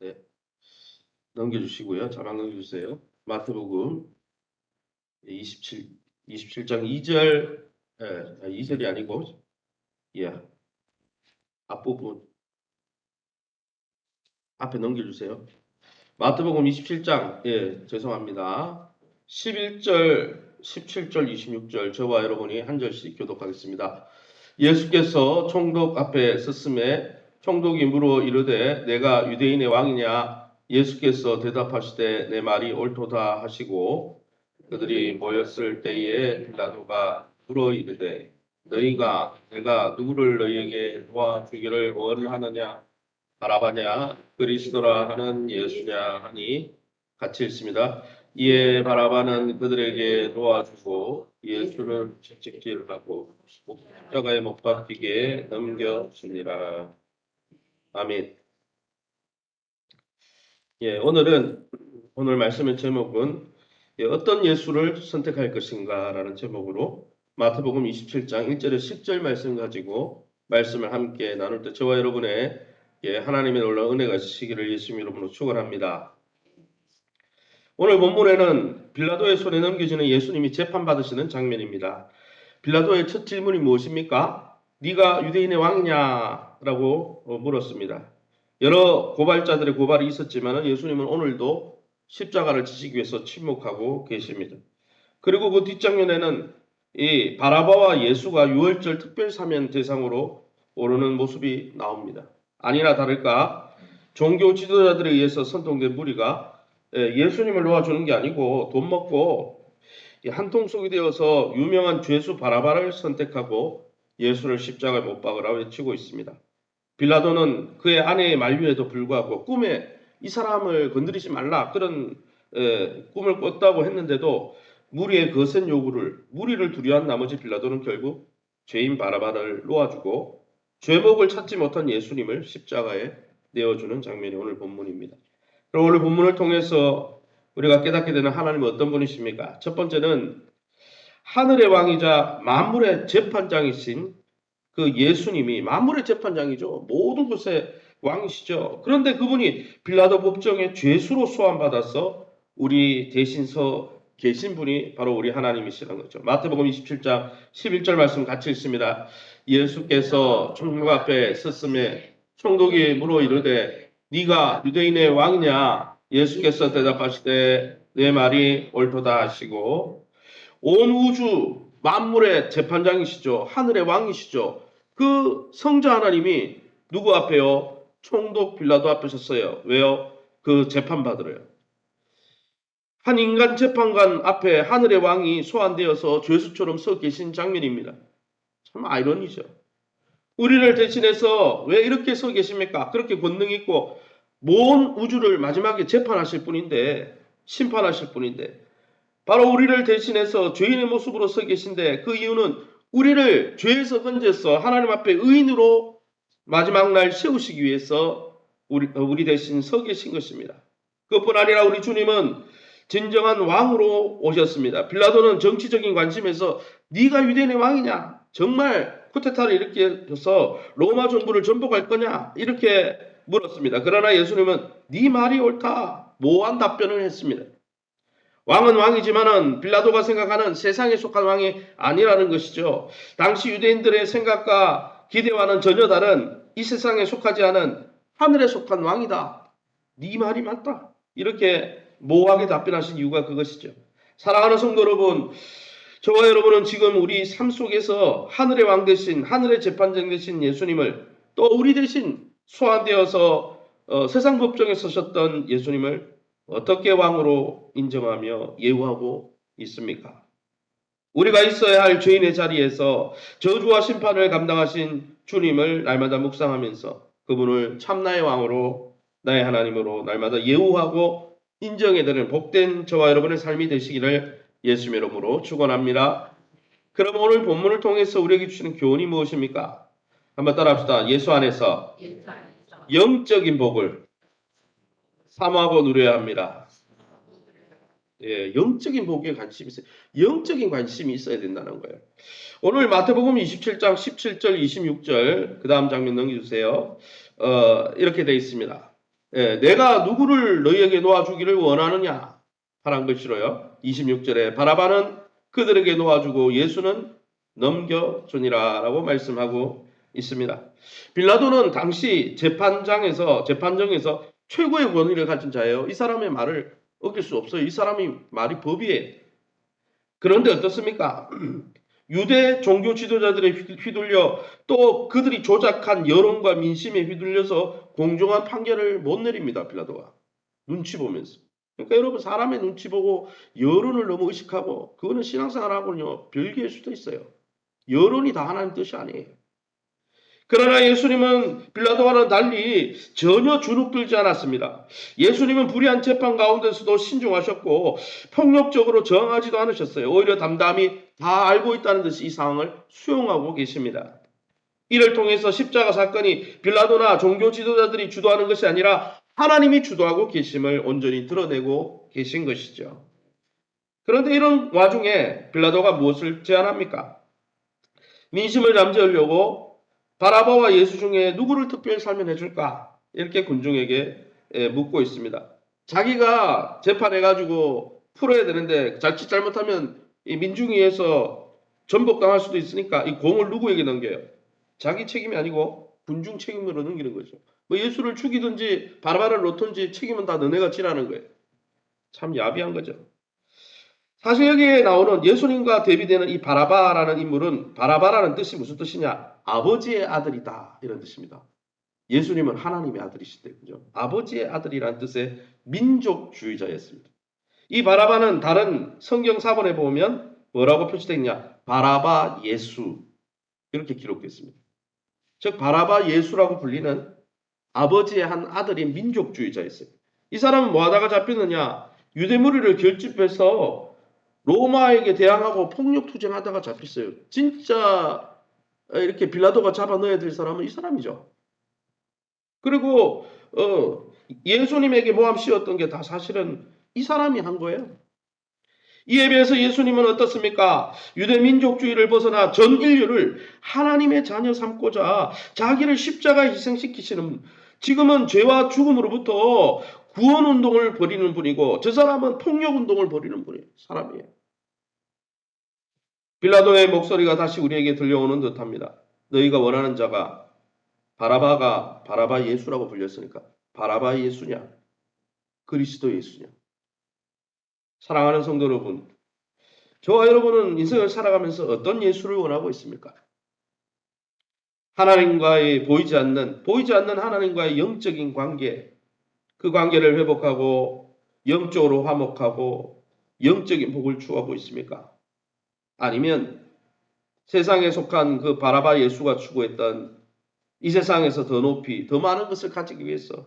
네, 넘겨주시고요. 자막 넘겨주세요. 마태복음 27장 2절, 2절이 아니고, 예, 앞부분, 앞에 넘겨주세요. 마태복음 27장, 죄송합니다. 11절, 17절, 26절, 저와 여러분이 한 절씩 교독하겠습니다. 예수께서 총독 앞에 섰음에 총독이 물어 이르되 내가 유대인의 왕이냐? 예수께서 대답하시되 내 말이 옳도다 하시고 그들이 모였을 때에 빌라도가 물어 이르되 너희가 내가 누구를 너희에게 도와주기를 원하느냐? 바라바냐 그리스도라 하는 예수냐 하니 같이 읽습니다. 이에 바라바는 그들에게 도와주고 예수를 채찍질하고 십자가에 못 박히게 넘겨주니라. 아멘. 오늘 말씀의 제목은 어떤 예수를 선택할 것인가라는 제목으로 마태복음 27장 1절에 10절 말씀 가지고 말씀을 함께 나눌 때 저와 여러분의 하나님의 놀라운 은혜가 있으시기를 예수님 이름으로 축원합니다. 오늘 본문에는 빌라도의 손에 넘겨지는 예수님이 재판받으시는 장면입니다. 빌라도의 첫 질문이 무엇입니까? 네가 유대인의 왕이냐? 라고 물었습니다. 여러 고발자들의 고발이 있었지만 예수님은 오늘도 십자가를 지시기 위해서 침묵하고 계십니다. 그리고 그 뒷장면에는 이 바라바와 예수가 유월절 특별사면 대상으로 오르는 모습이 나옵니다. 아니나 다를까 종교 지도자들에 의해서 선동된 무리가 예수님을 놓아주는 게 아니고 돈 먹고 한통속이 되어서 유명한 죄수 바라바를 선택하고 예수를 십자가에 못 박으라 외치고 있습니다. 빌라도는 그의 아내의 만류에도 불구하고 꿈에 이 사람을 건드리지 말라 그런 꿈을 꿨다고 했는데도 무리의 거센 요구를 무리를 두려워한 나머지 빌라도는 결국 죄인 바라바를 놓아주고 죄목을 찾지 못한 예수님을 십자가에 내어주는 장면이 오늘 본문입니다. 그럼 오늘 본문을 통해서 우리가 깨닫게 되는 하나님은 어떤 분이십니까? 첫 번째는 하늘의 왕이자 만물의 재판장이신 그 예수님이 만물의 재판장이죠. 모든 곳의 왕이시죠. 그런데 그분이 빌라도 법정의 죄수로 소환받아서 우리 대신 서 계신 분이 바로 우리 하나님이시라는 거죠. 마태복음 27장 11절 말씀 같이 읽습니다. 예수께서 총독 앞에 섰음에 총독이 물어 이르되 네가 유대인의 왕이냐? 예수께서 대답하시되 내 말이 옳도다 하시고 온 우주 만물의 재판장이시죠. 하늘의 왕이시죠. 그 성자 하나님이 누구 앞에요? 총독 빌라도 앞에 섰어요. 왜요? 그 재판받으러요. 한 인간 재판관 앞에 하늘의 왕이 소환되어서 죄수처럼 서 계신 장면입니다. 참 아이러니죠. 우리를 대신해서 왜 이렇게 서 계십니까? 그렇게 권능 있고 모든 우주를 마지막에 재판하실 분인데 심판하실 분인데 바로 우리를 대신해서 죄인의 모습으로 서 계신데 그 이유는 우리를 죄에서 건져서 하나님 앞에 의인으로 마지막 날 세우시기 위해서 우리 대신 서 계신 것입니다. 그것뿐 아니라 우리 주님은 진정한 왕으로 오셨습니다. 빌라도는 정치적인 관심에서 네가 유대인의 왕이냐? 정말 쿠데타를 일으켜서 로마 정부를 전복할 거냐? 이렇게 물었습니다. 그러나 예수님은 네 말이 옳다. 모호한 답변을 했습니다. 왕은 왕이지만은 빌라도가 생각하는 세상에 속한 왕이 아니라는 것이죠. 당시 유대인들의 생각과 기대와는 전혀 다른 이 세상에 속하지 않은 하늘에 속한 왕이다. 네 말이 맞다. 이렇게 모호하게 답변하신 이유가 그것이죠. 사랑하는 성도 여러분, 저와 여러분은 지금 우리 삶 속에서 하늘의 왕 대신 하늘의 재판장 대신 예수님을 또 우리 대신 소환되어서 세상 법정에 서셨던 예수님을 어떻게 왕으로 인정하며 예우하고 있습니까? 우리가 있어야 할 죄인의 자리에서 저주와 심판을 감당하신 주님을 날마다 묵상하면서 그분을 참나의 왕으로 나의 하나님으로 날마다 예우하고 인정해드리는 복된 저와 여러분의 삶이 되시기를 예수님의 이름으로 축원합니다. 그럼 오늘 본문을 통해서 우리에게 주시는 교훈이 무엇입니까? 한번 따라합시다. 예수 안에서 영적인 복을 사모하고 누려야 합니다. 영적인 복에 관심이 있어요. 영적인 관심이 있어야 된다는 거예요. 오늘 마태복음 27장 17절 26절 그 다음 장면 넘겨주세요. 이렇게 되어 있습니다. 내가 누구를 너희에게 놓아주기를 원하느냐 하란 것이로요. 26절에 바라바는 그들에게 놓아주고 예수는 넘겨주니라 라고 말씀하고 있습니다. 빌라도는 당시 재판정에서 최고의 권위를 가진 자예요. 이 사람의 말을 어길 수 없어요. 이 사람이 말이 법이에요. 그런데 어떻습니까? 유대 종교 지도자들에 휘둘려 또 그들이 조작한 여론과 민심에 휘둘려서 공정한 판결을 못 내립니다. 빌라도가. 눈치 보면서. 그러니까 여러분 사람의 눈치 보고 여론을 너무 의식하고 그거는 신앙생활하고는요 별개일 수도 있어요. 여론이 다 하나님 뜻이 아니에요. 그러나 예수님은 빌라도와는 달리 전혀 주눅들지 않았습니다. 예수님은 불의한 재판 가운데서도 신중하셨고 폭력적으로 저항하지도 않으셨어요. 오히려 담담히 다 알고 있다는 듯이 이 상황을 수용하고 계십니다. 이를 통해서 십자가 사건이 빌라도나 종교 지도자들이 주도하는 것이 아니라 하나님이 주도하고 계심을 온전히 드러내고 계신 것이죠. 그런데 이런 와중에 빌라도가 무엇을 제안합니까? 민심을 잠재우려고 바라바와 예수 중에 누구를 특별히 살면해줄까? 이렇게 군중에게 묻고 있습니다. 자기가 재판해가지고 풀어야 되는데 자칫 잘못하면 이 민중위에서 전복당할 수도 있으니까 이 공을 누구에게 넘겨요? 자기 책임이 아니고 군중 책임으로 넘기는 거죠. 뭐 예수를 죽이든지 바라바를 놓든지 책임은 다 너네가 지라는 거예요. 참 야비한 거죠. 사실 여기에 나오는 예수님과 대비되는 이 바라바라는 인물은 바라바라는 뜻이 무슨 뜻이냐? 아버지의 아들이다 이런 뜻입니다. 예수님은 하나님의 아들이시대. 그죠? 아버지의 아들이라는 뜻의 민족주의자였습니다. 이 바라바는 다른 성경 사본에 보면 뭐라고 표시되어 있냐? 바라바 예수 이렇게 기록되어 있습니다. 즉 바라바 예수라고 불리는 아버지의 한 아들이 민족주의자였어요. 이 사람은 뭐 하다가 잡혔느냐? 유대 무리를 결집해서 로마에게 대항하고 폭력 투쟁하다가 잡혔어요. 진짜 이렇게 빌라도가 잡아 넣어야 될 사람은 이 사람이죠. 그리고 예수님에게 모함 씌웠던 게 다 사실은 이 사람이 한 거예요. 이에 비해서 예수님은 어떻습니까? 유대 민족주의를 벗어나 전 인류를 하나님의 자녀 삼고자 자기를 십자가에 희생시키시는, 지금은 죄와 죽음으로부터 구원 운동을 벌이는 분이고 저 사람은 폭력 운동을 벌이는 분이에요. 사람이에요. 빌라도의 목소리가 다시 우리에게 들려오는 듯합니다. 너희가 원하는 자가 바라바가 바라바 예수라고 불렸으니까 바라바 예수냐? 그리스도 예수냐? 사랑하는 성도 여러분, 저와 여러분은 인생을 살아가면서 어떤 예수를 원하고 있습니까? 하나님과의 보이지 않는 하나님과의 영적인 관계, 그 관계를 회복하고 영적으로 화목하고 영적인 복을 추구하고 있습니까? 아니면 세상에 속한 그 바라바 예수가 추구했던 이 세상에서 더 높이 더 많은 것을 가지기 위해서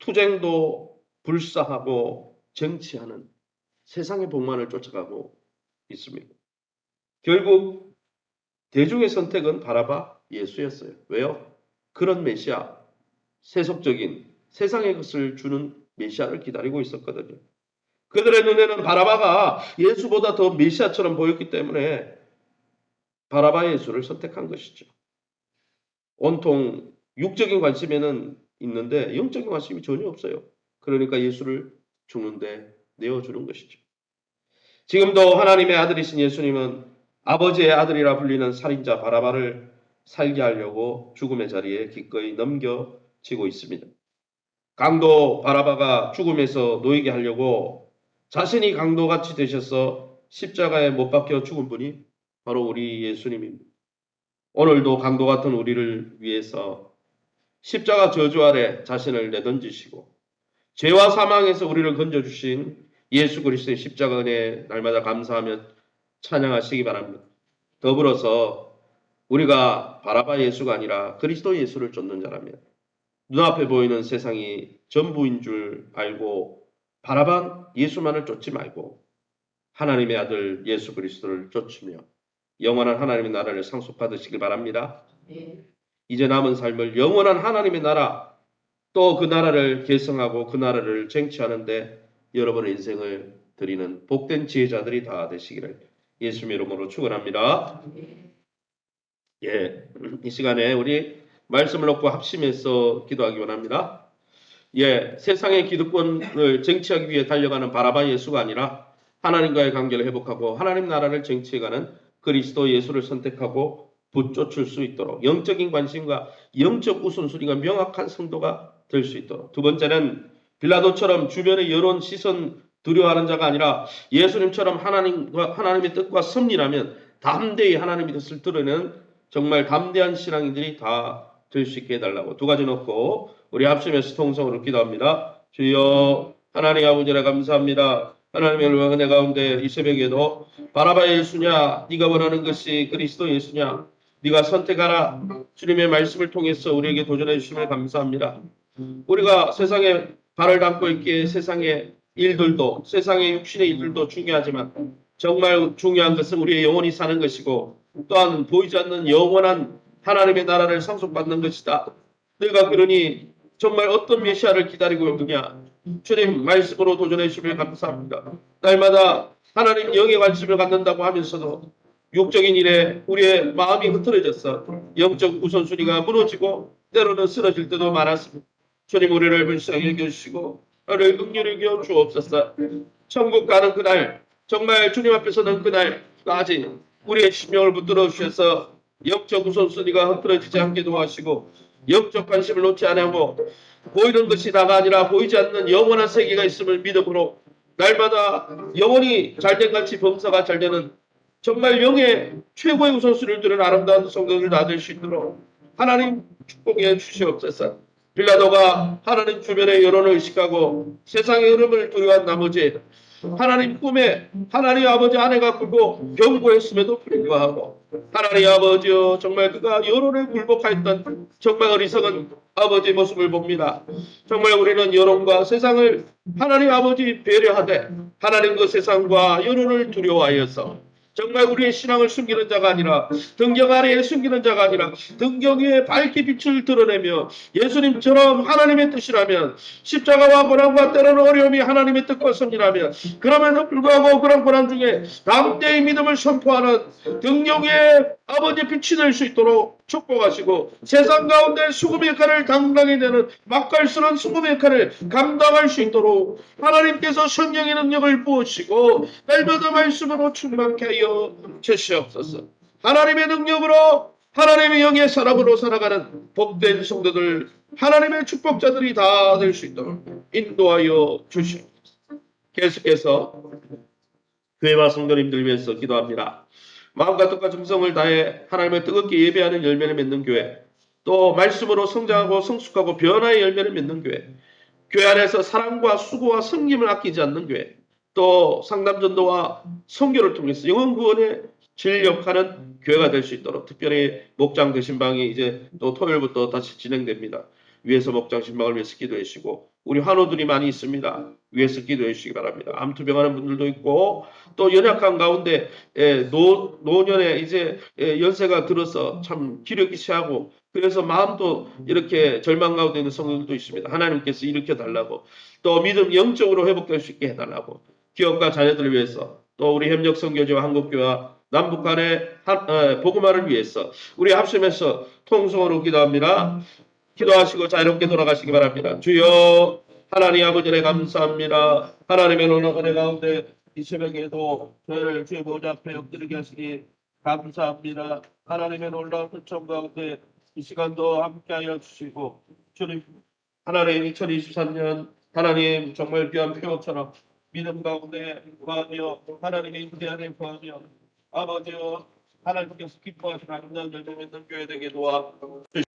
투쟁도 불사하고 정치하는 세상의 복만을 쫓아가고 있습니다. 결국 대중의 선택은 바라바 예수였어요. 왜요? 그런 메시아, 세속적인 세상의 것을 주는 메시아를 기다리고 있었거든요. 그들의 눈에는 바라바가 예수보다 더 메시아처럼 보였기 때문에 바라바 예수를 선택한 것이죠. 온통 육적인 관심에는 있는데 영적인 관심이 전혀 없어요. 그러니까 예수를 죽는데 내어주는 것이죠. 지금도 하나님의 아들이신 예수님은 아버지의 아들이라 불리는 살인자 바라바를 살게 하려고 죽음의 자리에 기꺼이 넘겨지고 있습니다. 강도 바라바가 죽음에서 놓이게 하려고 자신이 강도같이 되셔서 십자가에 못 박혀 죽은 분이 바로 우리 예수님입니다. 오늘도 강도 같은 우리를 위해서 십자가 저주 아래 자신을 내던지시고 죄와 사망에서 우리를 건져주신 예수 그리스도의 십자가 은혜에 날마다 감사하며 찬양하시기 바랍니다. 더불어서 우리가 바라바 예수가 아니라 그리스도 예수를 쫓는 자라면 눈앞에 보이는 세상이 전부인 줄 알고 바라바 예수만을 쫓지 말고 하나님의 아들 예수 그리스도를 쫓으며 영원한 하나님의 나라를 상속받으시길 바랍니다. 이제 남은 삶을 영원한 하나님의 나라, 또 그 나라를 계승하고 그 나라를 쟁취하는데 여러분의 인생을 드리는 복된 지혜자들이 다 되시기를 예수님의 이름으로 축원합니다. 이 시간에 우리 말씀을 놓고 합심해서 기도하기 원합니다. 세상의 기득권을 쟁취하기 위해 달려가는 바라바 예수가 아니라 하나님과의 관계를 회복하고 하나님 나라를 쟁취해가는 그리스도 예수를 선택하고 붙쫓을 수 있도록 영적인 관심과 영적 우선순위가 명확한 성도가 될 수 있도록. 두 번째는 빌라도처럼 주변의 여론 시선 두려워하는 자가 아니라 예수님처럼 하나님의 뜻과 섭리라면 담대히 하나님의 뜻을 드러내는 정말 담대한 신앙인들이 다 될 수 있게 해달라고. 두 가지 놓고 우리 합심해서 통성으로 기도합니다. 주여 하나님 아버지라 감사합니다. 하나님의 은혜 가운데 이 새벽에도 바라바 예수냐, 네가 원하는 것이 그리스도 예수냐, 네가 선택하라. 주님의 말씀을 통해서 우리에게 도전해 주심을 감사합니다. 우리가 세상에 발을 담고 있기에 세상의 일들도, 세상의 육신의 일들도 중요하지만 정말 중요한 것은 우리의 영혼이 사는 것이고 또한 보이지 않는 영원한 하나님의 나라를 상속받는 것이다. 내가 그러니 정말 어떤 메시아를 기다리고 있느냐. 주님 말씀으로 도전해 주시면 감사합니다. 날마다 하나님 영에 관심을 갖는다고 하면서도 육적인 일에 우리의 마음이 흐트러졌어. 영적 우선순위가 무너지고 때로는 쓰러질 때도 많았습니다. 주님 우리를 불쌍히 여겨주시고 나를 긍휼히 여겨 주옵소서. 천국 가는 그날 정말 주님 앞에 서는 그날까지 우리의 심령을 붙들어 주셔서 영적 우선순위가 흐트러지지 않게 도와주시고 영적 관심을 놓지 않고 보이는 것이 다가 아니라 보이지 않는 영원한 세계가 있음을 믿음으로 날마다 영혼이 잘된 같이 범사가 잘되는 정말 영의 최고의 우선순위를 두는 아름다운 성도들 다 될 수 있도록 하나님 축복해 주시옵소서. 빌라도가 하나님 주변의 여론을 의식하고 세상의 흐름을 두려워한 나머지 하나님 꿈에 하나님 아버지 아내가 굴고 경고했음에도 불구하고 하나님 아버지여 정말 그가 여론에 굴복하였던 정말 어리석은 아버지 모습을 봅니다. 정말 우리는 여론과 세상을 하나님 아버지 배려하되 하나님 그 세상과 여론을 두려워하여서 정말 우리의 신앙을 숨기는 자가 아니라 등경 아래에 숨기는 자가 아니라 등경 위에 밝게 빛을 드러내며 예수님처럼 하나님의 뜻이라면 십자가와 고난과 때로는 어려움이 하나님의 뜻과 섭리라면 그럼에도 불구하고 그런 고난 중에 담대히 믿음을 선포하는 등경 위에 아버지 빛이 될 수 있도록 축복하시고 세상 가운데 수금의 역할을 당당히 되는 맛깔스러운 수금의 역할을 감당할 수 있도록 하나님께서 성령의 능력을 부으시고 날마다 말씀으로 충만케 하여 주시옵소서. 하나님의 능력으로 하나님의 영의 사람으로 살아가는 복된 성도들 하나님의 축복자들이 다 될 수 있도록 인도하여 주시옵소서. 계속해서 교회와 성도님들 위해서 기도합니다. 마음과 뜻과 정성을 다해 하나님을 뜨겁게 예배하는 열매를 맺는 교회, 또 말씀으로 성장하고 성숙하고 변화의 열매를 맺는 교회, 교회 안에서 사랑과 수고와 섬김을 아끼지 않는 교회, 또 상담전도와 선교를 통해서 영혼 구원에 진력하는 교회가 될 수 있도록 특별히 목장 대신방이 이제 또 토요일부터 다시 진행됩니다. 위에서 목장 신방을 위해서 기도해 주시고 우리 환우들이 많이 있습니다. 위에서 기도해 주시기 바랍니다. 암투병하는 분들도 있고 또 연약한 가운데 노년에 이제 연세가 들어서 참 기력이 취하고 그래서 마음도 이렇게 절망 가운데 있는 성도들도 있습니다. 하나님께서 일으켜 달라고 또 믿음 영적으로 회복될 수 있게 해달라고 기업과 자녀들을 위해서 또 우리 협력선교지와 한국교회와 남북 간의 복음화를 위해서 우리 합심해서 통성으로 기도합니다. 기도하시고 자유롭게 돌아가시기 바랍니다. 주여 하나님 아버지에 감사합니다. 하나님의 은혜 가운데 이 새벽에도 저희를 주의 보좌 앞에 엎드리게 하시니 감사합니다. 하나님의 놀라운 은총 가운데 이 시간도 함께하여 주시고 주님 하나님 2023년 하나님 정말 귀한 표처럼 믿음 가운데 구하며 하나님의 인대 안에 구하며 아버지여 하나님께서 기뻐하시는 아름다운 열매 맺는 교회 되게 도와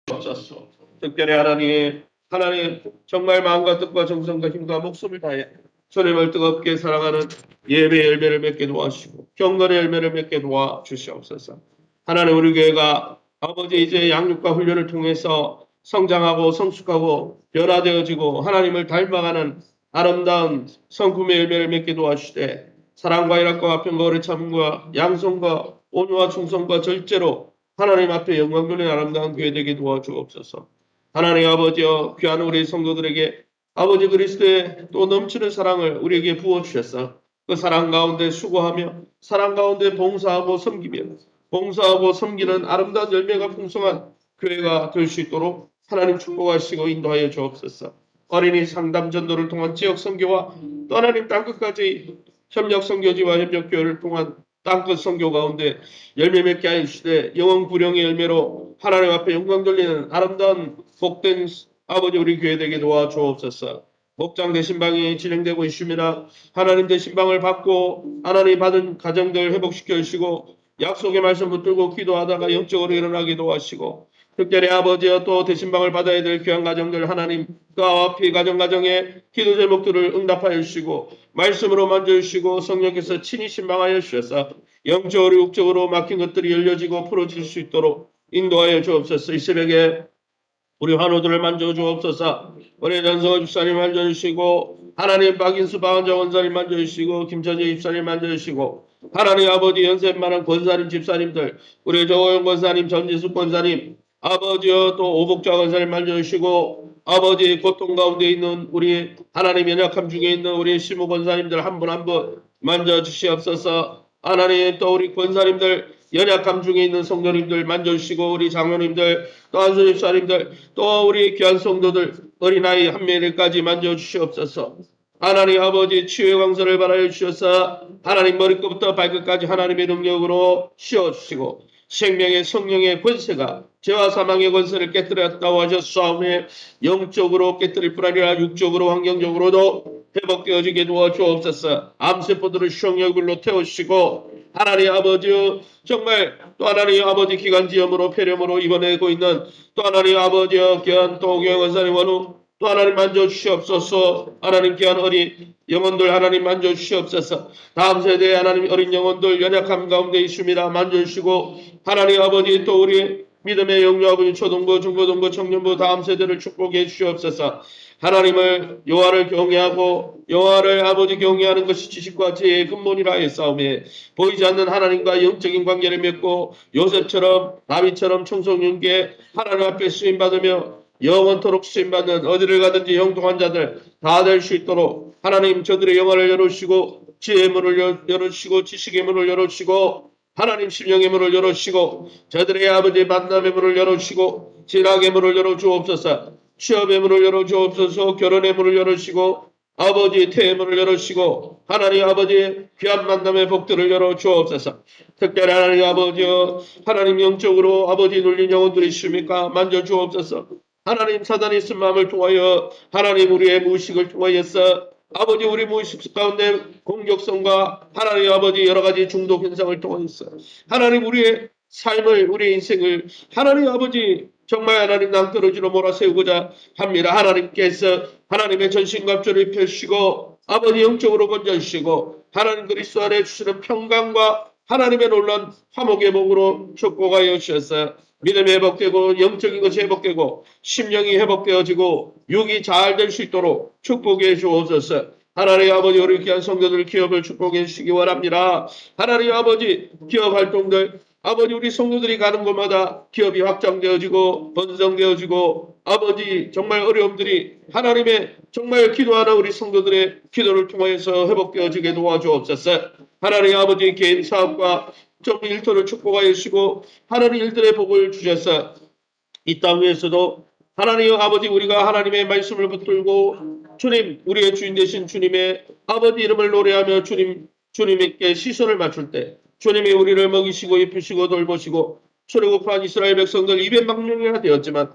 주시옵소서. 특별히 하나님 정말 마음과 뜻과 정성과 힘과 목숨을 다해 주님을 뜨겁게 사랑하는 예배의 열매를 맺게 도와주시고 경건의 열매를 맺게 도와 주시옵소서. 하나님 우리 교회가 아버지 이제 양육과 훈련을 통해서 성장하고 성숙하고 변화되어지고 하나님을 닮아가는 아름다운 성품의 열매를 맺게 도와주시되 사랑과 일학과 화평과 오래 참음과 양성과 온유와 충성과 절제로 하나님 앞에 영광 돌리는 아름다운 교회 되게 도와주옵소서. 하나님 아버지여 귀한 우리 성도들에게 아버지 그리스도의 또 넘치는 사랑을 우리에게 부어주셔서 그 사랑 가운데 수고하며 사랑 가운데 봉사하고 섬기며 봉사하고 섬기는 아름다운 열매가 풍성한 교회가 될 수 있도록 하나님 축복하시고 인도하여 주옵소서. 어린이 상담 전도를 통한 지역 선교와 또 하나님 땅끝까지 협력 선교지와 협력 교회를 통한 땅끝 선교 가운데 열매 맺게 하여 주시되 영원 구령의 열매로 하나님 앞에 영광 돌리는 아름다운 복된 아버지 우리 교회 되게 도와주옵소서. 목장 대신방이 진행되고 있습니다. 하나님 대신방을 받고 하나님 받은 가정들 회복시켜 주시고 약속의 말씀 붙들고 기도하다가 영적으로 일어나게 도와주시고 특별히 아버지여 또 대신방을 받아야 될 귀한 가정들 하나님과 앞이 가정가정의 기도 제목들을 응답하여 주시고 말씀으로 만져주시고 성령께서 친히 신방하여 주셔서 영적으로 육적으로 막힌 것들이 열려지고 풀어질 수 있도록 인도하여 주옵소서. 이 새벽에 우리 환우들을 만져주옵소서. 우리 전성호 집사님 만져주시고 하나님 박인수 박은정 원사님 만져주시고 김천재 집사님 만져주시고 하나님 아버지 연세만한 권사님 집사님들 우리 조호영 권사님 전지숙 권사님 아버지여 또 오복자 권사님 만져주시고 아버지 고통 가운데 있는 우리 하나님 연약함 중에 있는 우리 시무 권사님들 한 분 한 분 만져주시옵소서. 하나님 또 우리 권사님들 연약함 중에 있는 성도님들 만져주시고 우리 장로님들 또 한수 집사님들 또 우리 귀한 성도들 어린아이 한 명까지 만져주시옵소서. 하나님 아버지 치유의 광선을 바라여 주셔서 하나님 머리끝부터 발끝까지 하나님의 능력으로 씌워주시고 생명의 성령의 권세가 죄와 사망의 권세를 깨뜨렸다고 하셨사오매 영적으로 깨뜨릴 뿐 아니라 육적으로 환경적으로도 회복되어지게 도와주옵소서. 암세포들을 시험열불로 태우시고 하나님 아버지여 정말 또 하나님 아버지 기간지염으로 폐렴으로 입원하고 있는 또 하나님 아버지여 귀한 또 오경 원사님 원후 또 하나님 만져주시옵소서. 하나님 귀한 어린 영혼들 하나님 만져주시옵소서. 다음 세대의 하나님 어린 영혼들 연약함 가운데 있습니다. 만져주시고 하나님 아버지 또 우리 믿음의 영유 아버지 초등부 중고등부 청년부 다음 세대를 축복해 주시옵소서. 하나님을 여호와를 경외하고 여호와를 아버지 경외하는 것이 지식과 지혜의 근본이라 했사오매 보이지 않는 하나님과 영적인 관계를 맺고 요셉처럼 다윗처럼 청소년께 하나님 앞에 쓰임받으며 영원토록 쓰임받는 어디를 가든지 형통한 자들 다 될 수 있도록 하나님 저들의 영혼을 열어주시고 지혜의 문을 열어주시고 지식의 문을 열어주시고 하나님 심령의 문을 열어주시고 저들의 아버지의 만남의 문을 열어주시고 진학의 문을 열어주옵소서. 취업의 문을 열어주옵소서. 결혼의 문을 열어주시고 아버지 태의 문을 열어주시고 하나님 아버지의 귀한 만남의 복들을 열어주옵소서. 특별히 하나님 아버지여 하나님 영적으로 아버지 눌린 영혼들이 있습니까? 만져주옵소서. 하나님 사단이 쓴 마음을 통하여 하나님 우리의 무의식을 통하여서 아버지 우리 무의식 가운데 공격성과 하나님 아버지 여러가지 중독 현상을 통하여서 하나님 우리의 삶을 우리의 인생을 하나님 아버지 정말 하나님 낭떠러지로 몰아세우고자 합니다. 하나님께서 하나님의 전신갑주를 입혀주시고 아버지 영적으로 건져주시고 하나님 그리스도 안에 주시는 평강과 하나님의 놀라운 화목의 복으로 축복하여 주셔서 믿음이 회복되고 영적인 것이 회복되고 심령이 회복되어지고 육이 잘 될 수 있도록 축복해 주옵소서. 하나님 아버지 우리 귀한 성도들 기업을 축복해 주시기 원합니다. 하나님 아버지 기업 활동들 아버지 우리 성도들이 가는 곳마다 기업이 확장되어지고 번성되어지고 아버지 정말 어려움들이 하나님의 정말 기도하는 우리 성도들의 기도를 통해서 회복되어지게 도와주옵소서. 하나님 아버지 개인 사업과 정리 일터를 축복하여 주시고 하나님 일들의 복을 주셔서 이 땅 위에서도 하나님 아버지 우리가 하나님의 말씀을 붙들고 주님 우리의 주인 되신 주님의 아버지 이름을 노래하며 주님께 시선을 맞출 때 주님이 우리를 먹이시고 입히시고 돌보시고 출애굽한 이스라엘 백성들 200만 명이나 되었지만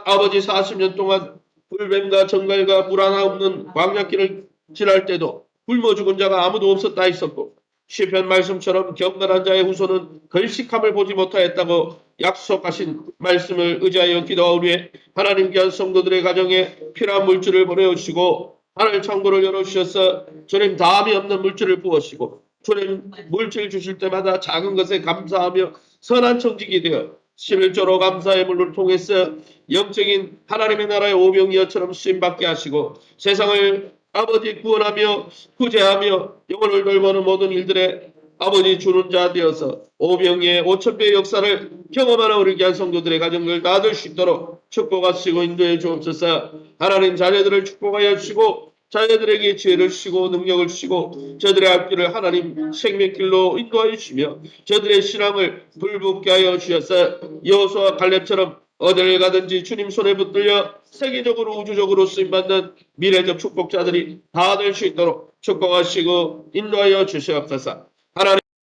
아버지 40년 동안 불뱀과 정갈과 물 하나 없는 광야길을 지날 때도 굶어 죽은 자가 아무도 없었다 했었고 시편 말씀처럼 경건한 자의 후손은 걸식함을 보지 못하였다고 약속하신 말씀을 의지하여 기도하오니 하나님 귀한 성도들의 가정에 필요한 물질을 보내주시고 하늘 창고를 열어주셔서 주님 다함이 없는 물질을 부으시고 주님 물질 주실 때마다 작은 것에 감사하며 선한 청직이 되어 11조로 감사의 물을 통해서 영적인 하나님의 나라의 오병이어처럼 쓰임받게 하시고 세상을 아버지 구원하며 구제하며 영혼을 돌보는 모든 일들에 아버지 주는 자 되어서 오병이의 5,000배의 역사를 경험하는 우리 귀한 성도들의 가정을 나아들 수 있도록 축복하시고 인도해 주옵소서. 하나님 자녀들을 축복하여 주시고 자녀들에게 지혜를 주시고 능력을 주시고 저들의 앞길을 하나님 생명길로 인도하여 주시며 저들의 신앙을 불붙게 하여 주셔서 여호수아 갈렙처럼 어딜 가든지 주님 손에 붙들려 세계적으로 우주적으로 쓰임받는 미래적 축복자들이 다 될 수 있도록 축복하시고 인도하여 주시옵소서. 하나님